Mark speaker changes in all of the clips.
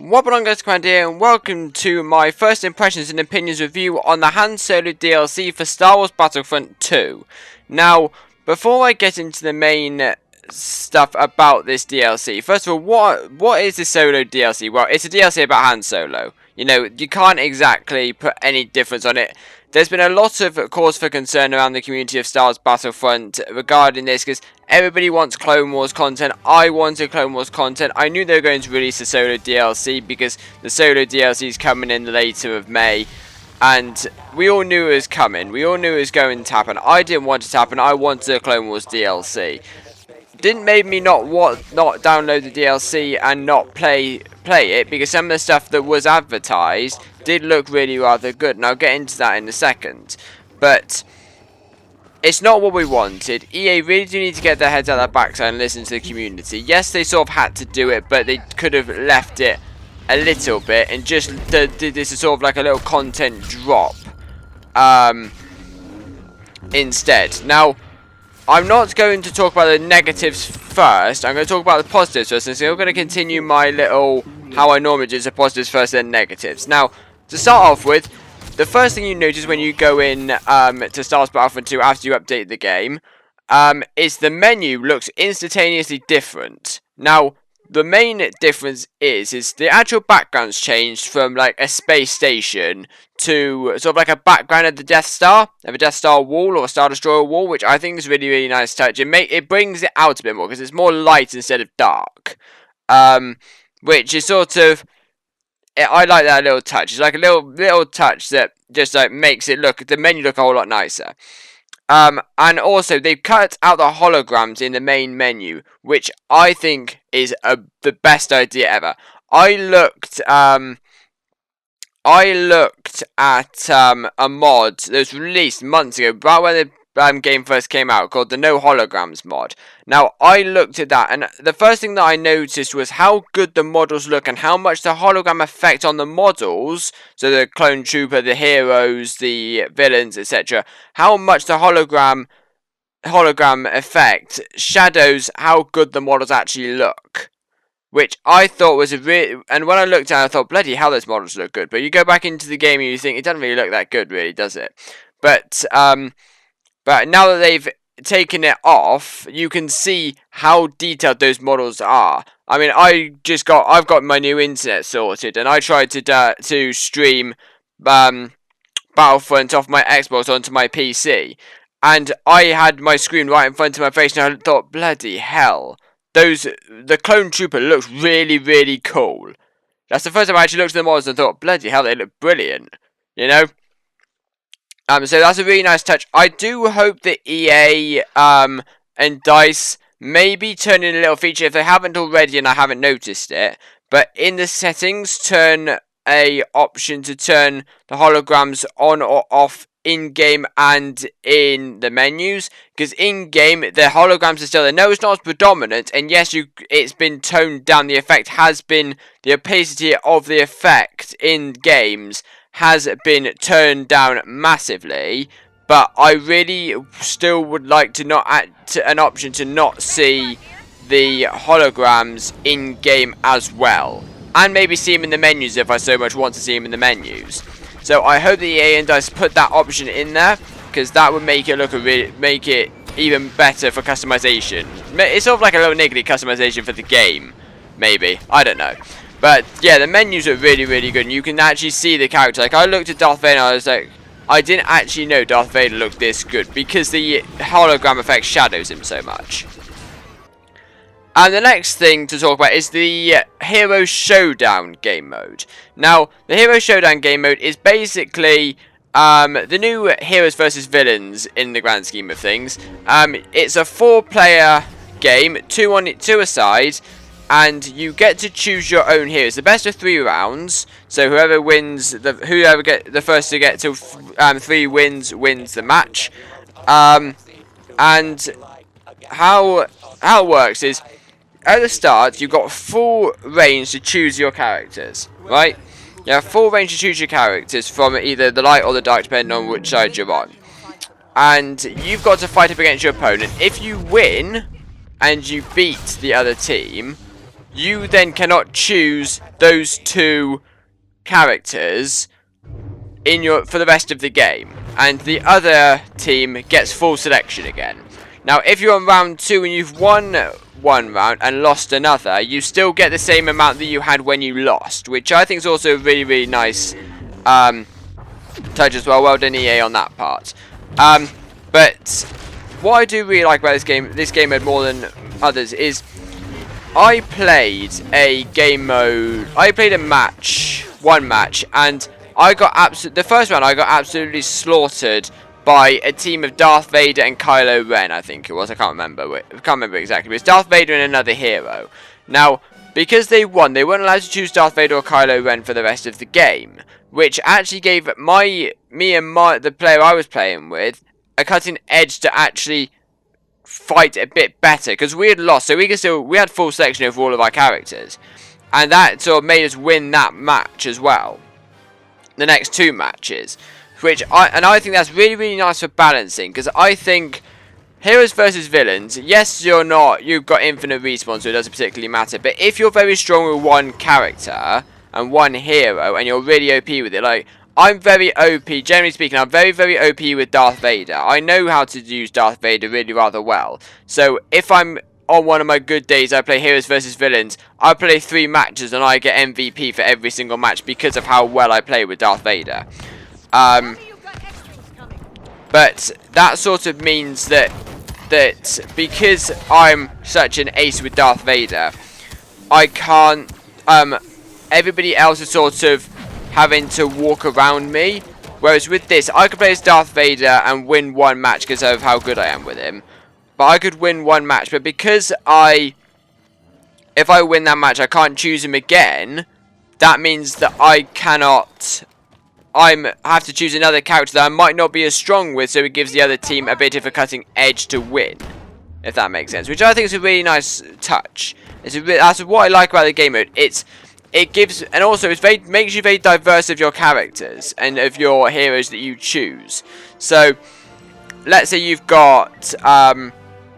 Speaker 1: What on guys, Commander here, and welcome to my first impressions and opinions review on the Han Solo DLC for Star Wars Battlefront II. Now, before I get into the main stuff about this DLC, first of all, what is this Solo DLC? Well, it's a DLC about Han Solo. You know, you can't exactly put any difference on it. There's been a lot of cause for concern around the community of Star Wars Battlefront regarding this, because everybody wants Clone Wars content. I wanted Clone Wars content. I knew they were going to release the Solo DLC, because the Solo DLC is coming in later of May, and we all knew it was coming. We all knew it was going to happen. I didn't want it to happen. I wanted a Clone Wars DLC. Didn't make me not download the DLC and not play it, because some of the stuff that was advertised did look really rather good, and I'll get into that in a second. But it's not what we wanted. EA really do need to get their heads out of their backside and listen to the community. Yes, they sort of had to do it, but they could have left it a little bit and just did this as sort of like a little content drop instead. Now, I'm not going to talk about the negatives first. I'm going to talk about the positives first. And so I'm going to continue my little how I normally do, so positives first, then negatives. Now, to start off with, the first thing you notice when you go in to Star Wars Battlefront 2 after you update the game is the menu looks instantaneously different. Now, the main difference is the actual background's changed from like a space station to sort of like a background of the Death Star, of a Death Star wall or a Star Destroyer wall, which I think is really nice touch. It brings it out a bit more because it's more light instead of dark, which is sort of, I like that little touch. It's like a little touch that just like makes it look, the menu look a whole lot nicer. And also, they've cut out the holograms in the main menu, which I think is the best idea ever. I looked at a mod that was released months ago, right when the game first came out, called the No Holograms mod. Now, I looked at that, and the first thing that I noticed was how good the models look and how much the hologram effect on the models, so the clone trooper, the heroes, the villains, etc., how much the hologram effect shadows how good the models actually look. Which I thought was a really, and when I looked at it, I thought, bloody hell, those models look good. But you go back into the game and you think, it doesn't really look that good, really, does it? But now that they've taken it off, you can see how detailed those models are. I mean, I've got my new internet sorted, and I tried to stream Battlefront off my Xbox onto my PC, and I had my screen right in front of my face, and I thought, bloody hell, the clone trooper looks really cool. That's the first time I actually looked at the models and thought, bloody hell, they look brilliant, you know. So that's a really nice touch. I do hope that EA and DICE maybe turn in a little feature if they haven't already and I haven't noticed it. But in the settings, turn a option to turn the holograms on or off in-game and in the menus. Because in-game, the holograms are still there. No, it's not as predominant. And yes, it's been toned down. The effect has been, the opacity of the effect in games has been turned down massively, but I really still would like to not add an option to not see the holograms in game as well, and maybe see them in the menus if I so much want to see them in the menus. So I hope the EA and DICE put that option in there, because that would make it make it even better for customization. It's sort of like a little niggly customization for the game, maybe, I don't know. But yeah, the menus are really good, and you can actually see the character. Like, I looked at Darth Vader and I was like, I didn't actually know Darth Vader looked this good, because the hologram effect shadows him so much. And the next thing to talk about is the Hero Showdown game mode. Now, the Hero Showdown game mode is basically the new heroes versus villains in the grand scheme of things. It's a 4-player game, two a side, and you get to choose your own heroes. The best of 3 rounds. So whoever wins, whoever get the first to get to 3 wins the match. And how it works is, at the start you've got full range to choose your characters, right? You have full range to choose your characters from either the light or the dark, depending on which side you're on. And you've got to fight up against your opponent. If you win and you beat the other team, you then cannot choose those 2 characters in for the rest of the game, and the other team gets full selection again. Now, if you're on round 2 and you've won one round and lost another, you still get the same amount that you had when you lost, which I think is also a really, really nice touch as well. Well done, EA, on that part. But what I do really like about this game had more than others, is I played a game mode. I played one match, and I got the first round I got absolutely slaughtered by a team of Darth Vader and Kylo Ren, I think it was. I can't remember exactly. But it's Darth Vader and another hero. Now, because they won, they weren't allowed to choose Darth Vader or Kylo Ren for the rest of the game, which actually gave the player I was playing with a cutting edge to actually fight a bit better, because we had lost, so we had full selection over all of our characters, and that sort of made us win that match as well. The next 2 matches, which I think that's really, really nice for balancing, because I think heroes versus villains, yes, you've got infinite respawn, so it doesn't particularly matter, but if you're very strong with one character and one hero, and you're really OP with it, like, I'm very OP, generally speaking, I'm very, very OP with Darth Vader. I know how to use Darth Vader really rather well. So, if I'm on one of my good days, I play heroes versus villains, I play 3 matches and I get MVP for every single match because of how well I play with Darth Vader. But that sort of means that because I'm such an ace with Darth Vader, I can't, everybody else is sort of having to walk around me, whereas with this, I could play as Darth Vader and win one match because of how good I am with him. But I could win one match, but because if I win that match, I can't choose him again, that means that I have to choose another character that I might not be as strong with, so it gives the other team a bit of a cutting edge to win, if that makes sense, which I think is a really nice touch. That's what I like about the game mode. It gives, and also it makes you very diverse of your characters and of your heroes that you choose. So, let's say you've got,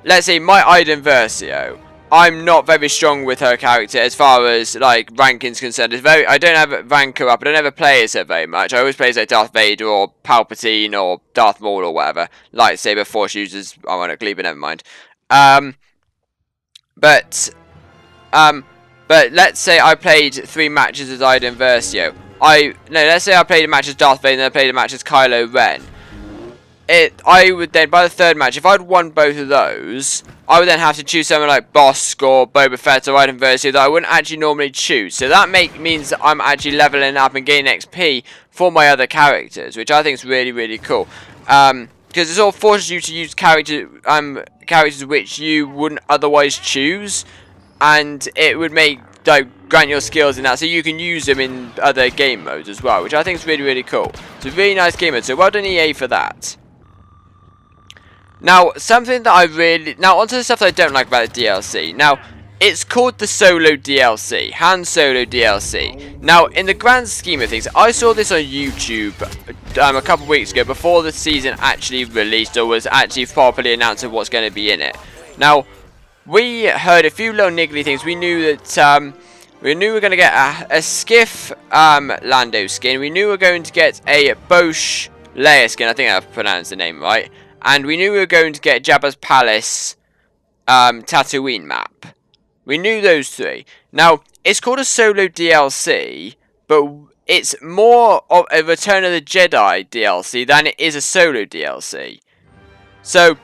Speaker 1: let's say my Iden Versio. I'm not very strong with her character as far as like ranking's concerned. I don't ever rank her up. I don't ever play as her very much. I always play as like Darth Vader or Palpatine or Darth Maul or whatever. Lightsaber, Force users, ironically, but never mind. But let's say I played 3 matches as Iden Versio. Let's say I played a match as Darth Vader and then I played a match as Kylo Ren. I would then, by the 3rd match, if I'd won both of those, I would then have to choose someone like Bosk or Boba Fett or Iden Versio that I wouldn't actually normally choose. So that means that I'm actually leveling up and gaining XP for my other characters, which I think is really, really cool. Because it sort of forces you to use characters which you wouldn't otherwise choose, and it would grant your skills in that, so you can use them in other game modes as well, which I think is really, really cool. It's a really nice game mode, so well done EA for that. Now, something that now onto the stuff that I don't like about the DLC. Now, it's called the Solo DLC, Han Solo DLC. Now, in the grand scheme of things, I saw this on YouTube a couple of weeks ago before the season actually released or was actually properly announced of what's going to be in it. Now, we heard a few little niggly things. We knew that we were going to get a Skiff Lando skin. We knew we were going to get a Bosch Leia skin. I think I've pronounced the name right. And we knew we were going to get Jabba's Palace Tatooine map. We knew those 3. Now, it's called a Solo DLC, but it's more of a Return of the Jedi DLC than it is a Solo DLC. So,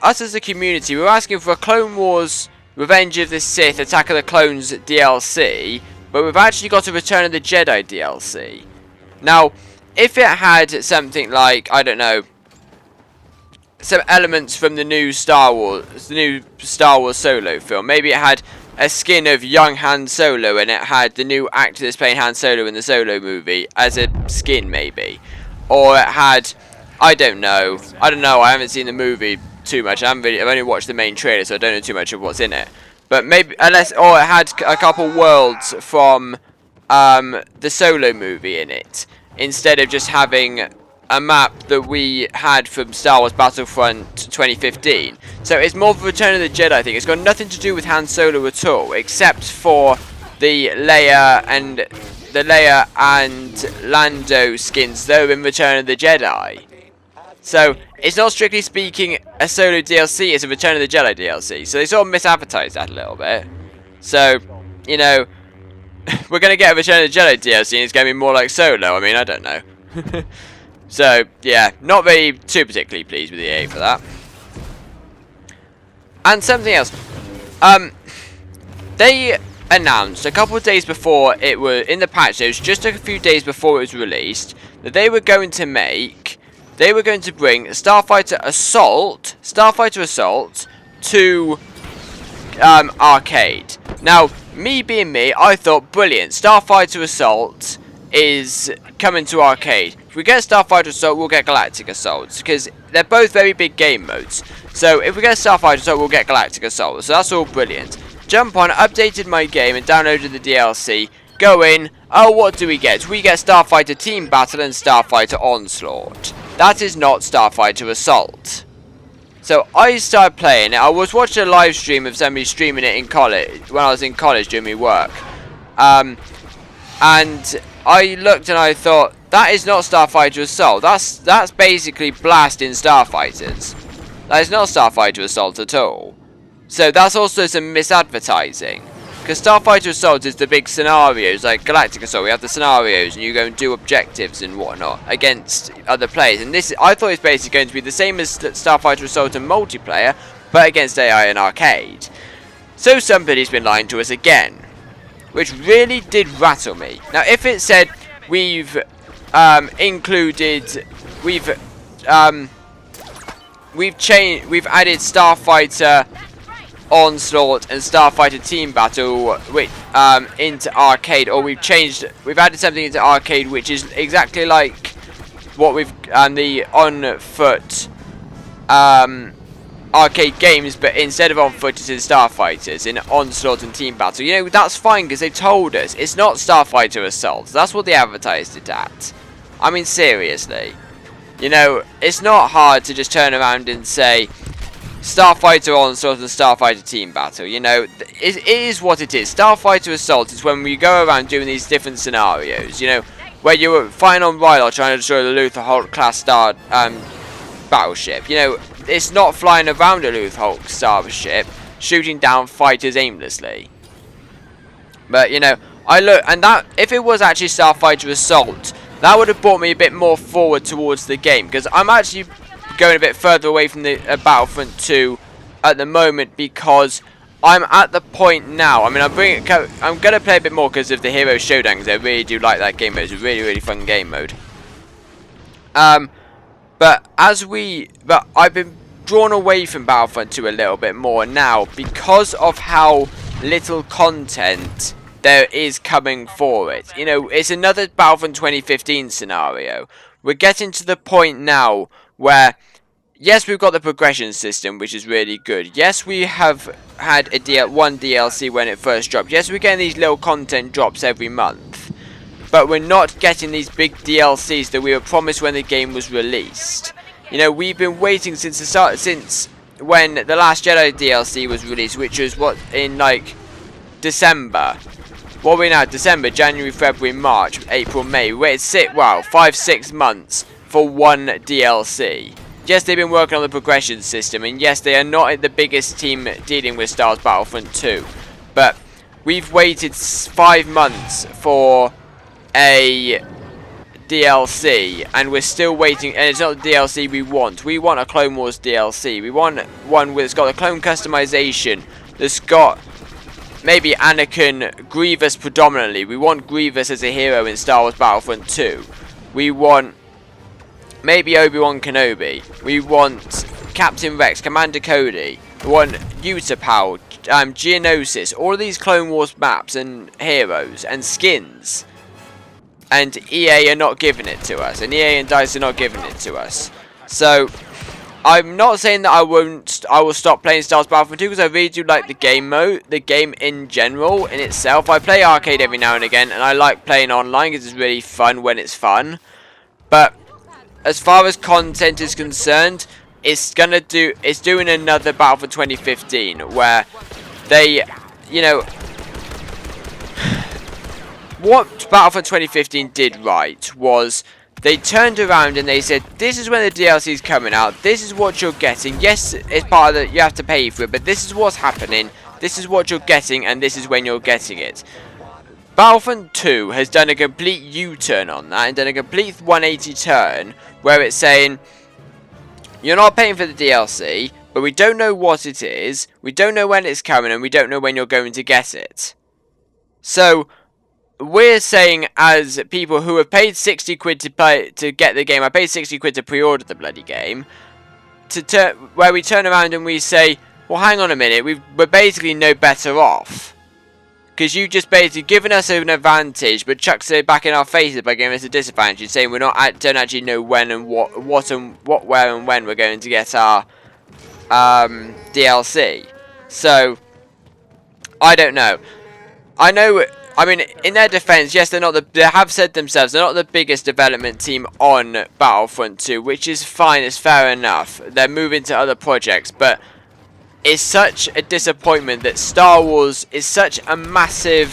Speaker 1: us as a community, we're asking for a Clone Wars Revenge of the Sith Attack of the Clones DLC, but we've actually got a Return of the Jedi DLC. Now, if it had something like, I don't know, some elements from the new Star Wars Solo film, maybe it had a skin of young Han Solo and it had the new actor that's playing Han Solo in the Solo movie as a skin, maybe, or it had, I don't know, I haven't seen the movie too much. I've only watched the main trailer, so I don't know too much of what's in it. But maybe, or it had a couple worlds from the Solo movie in it, instead of just having a map that we had from Star Wars Battlefront 2015. So it's more of a Return of the Jedi thing. It's got nothing to do with Han Solo at all, except for the Leia and Lando skins, though, in Return of the Jedi. So it's not strictly speaking a Solo DLC, it's a Return of the Jedi DLC. So they sort of misadvertised that a little bit. So, you know, we're going to get a Return of the Jedi DLC and it's going to be more like Solo. I mean, I don't know. So, yeah, not really too particularly pleased with EA for that. And something else. They announced a couple of days before it was in the patch notes, just a few days before it was released, that they were going to bring Starfighter Assault to arcade. Now, me being me, I thought, brilliant, Starfighter Assault is coming to arcade. If we get Starfighter Assault, we'll get Galactic Assault, because they're both very big game modes. So if we get Starfighter Assault, we'll get Galactic Assault. So that's all brilliant. Jump on, updated my game and downloaded the DLC. Go in. Oh, what do we get? We get Starfighter Team Battle and Starfighter Onslaught. That is not Starfighter Assault. So I started playing it. I was watching a live stream of somebody streaming it in college, when I was in college doing my work. And I looked and I thought, that is not Starfighter Assault. That's basically blasting Starfighters. That is not Starfighter Assault at all. So that's also some misadvertising. Because Starfighter Assault is the big scenarios, like Galactic Assault, we have the scenarios and you go and do objectives and whatnot against other players. And this, I thought it's basically going to be the same as Starfighter Assault in multiplayer, but against AI and arcade. So somebody's been lying to us again, which really did rattle me. Now if it said we've added Starfighter Onslaught and Starfighter Team Battle into arcade, or we've added something into arcade which is exactly like what we've the on foot arcade games, but instead of on foot it's in Starfighters, in Onslaught and Team Battle. You know, that's fine because they told us it's not Starfighter Assault. That's what they advertised it at. I mean, seriously. You know, it's not hard to just turn around and say Starfighter Onslaught and Starfighter Team Battle. You know, it is what it is. Starfighter Assault is when we go around doing these different scenarios. You know, where you're fighting on Ryloth trying to destroy the Luther Hulk class star battleship. You know, it's not flying around a Luther Hulk starship, shooting down fighters aimlessly. But you know, I look, and that if it was actually Starfighter Assault, that would have brought me a bit more forward towards the game, because I'm actually going a bit further away from the Battlefront 2 at the moment, because I'm at the point now. I mean, I'm going to play a bit more because of the Hero Showdown, because I really do like that game mode. It's a really, really fun game mode. But I've been drawn away from Battlefront 2 a little bit more now because of how little content there is coming for it. You know, it's another Battlefront 2015 scenario. We're getting to the point now where, yes, we've got the progression system, which is really good. Yes, we have had one DLC when it first dropped. Yes, we're getting these little content drops every month. But we're not getting these big DLCs that we were promised when the game was released. You know, we've been waiting since the start, since when the Last Jedi DLC was released, which was in like December. What are we now? December, January, February, March, April, May. We waited 5-6 months for one DLC. Yes, they've been working on the progression system, and yes, they are not the biggest team dealing with Star Wars Battlefront 2. But we've waited 5 months for a DLC, and we're still waiting, and it's not the DLC we want. We want a Clone Wars DLC. We want one that's got a clone customization, that's got maybe Anakin, Grievous predominantly. We want Grievous as a hero in Star Wars Battlefront 2. We want maybe Obi-Wan Kenobi. We want Captain Rex, Commander Cody. We want Utapau, Geonosis. All of these Clone Wars maps and heroes and skins. And EA are not giving it to us. And EA and DICE are not giving it to us. So, I'm not saying that I will stop playing Star Wars Battlefront 2, because I really do like the game mode, the game in general, in itself. I play arcade every now and again, and I like playing online because it's really fun when it's fun. But as far as content is concerned, it's doing another Battlefront 2015 where they, you know, what Battlefront 2015 did right was they turned around and they said, this is when the DLC is coming out, this is what you're getting. Yes, it's part of the, you have to pay for it, but this is what's happening, this is what you're getting, and this is when you're getting it. Battlefront 2 has done a complete U-turn on that and done a complete 180 turn where it's saying, you're not paying for the DLC, but we don't know what it is, we don't know when it's coming, and we don't know when you're going to get it. So we're saying, as people who have paid 60 quid to get the game, I paid 60 quid to pre-order the bloody game, where we turn around and we say, well, hang on a minute, we're basically no better off. Because you've just basically given us an advantage, but chucks it back in our faces by giving us a disadvantage, saying don't actually know when and what, where, and when we're going to get our DLC. So I don't know. I mean, in their defense, yes, they have said themselves they're not the biggest development team on Battlefront 2, which is fine, it's fair enough. They're moving to other projects, but it's such a disappointment that Star Wars is such a massive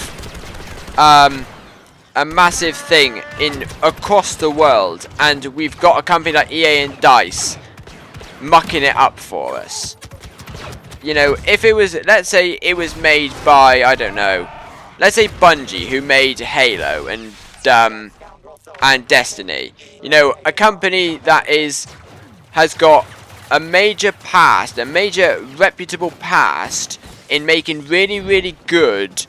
Speaker 1: thing across the world, and we've got a company like EA and DICE mucking it up for us. You know, if it was, let's say it was made by, I don't know, let's say Bungie, who made Halo and Destiny. You know, a company that has got a major past, a major reputable past in making really, really good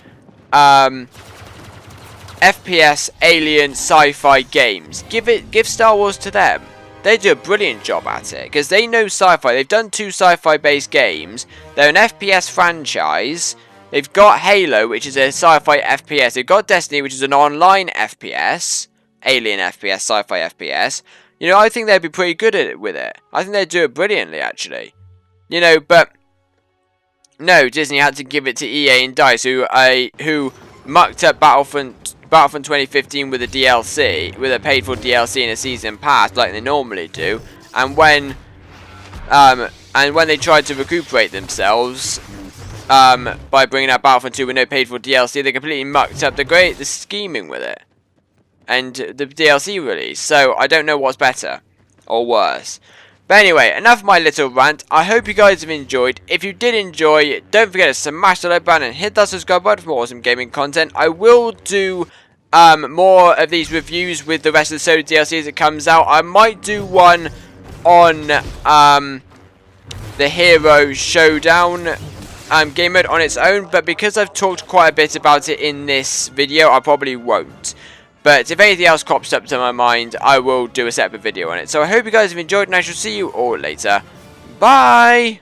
Speaker 1: FPS, alien, sci-fi games. Give Star Wars to them. They do a brilliant job at it because they know sci-fi. They've done 2 sci-fi-based games. They're an FPS franchise. They've got Halo, which is a sci-fi FPS. They've got Destiny, which is an online FPS, alien FPS, sci-fi FPS. You know, I think they'd be pretty good at it with it. I think they'd do it brilliantly, actually. You know, but no, Disney had to give it to EA and DICE, who mucked up Battlefront 2015 with a DLC, with a paid-for DLC and a season pass, like they normally do. And when they tried to recuperate themselves by bringing out Battlefront 2 with no paid-for DLC, they completely mucked up the scheming with it and the DLC release. So I don't know what's better or worse. But anyway, enough of my little rant. I hope you guys have enjoyed. If you did enjoy, don't forget to smash the like button and hit that subscribe button for more awesome gaming content. I will do more of these reviews with the rest of the Soda DLC as it comes out. I might do one on the Hero Showdown game mode on its own, but because I've talked quite a bit about it in this video, I probably won't. But if anything else crops up to my mind, I will do a separate video on it. So I hope you guys have enjoyed, and I shall see you all later. Bye!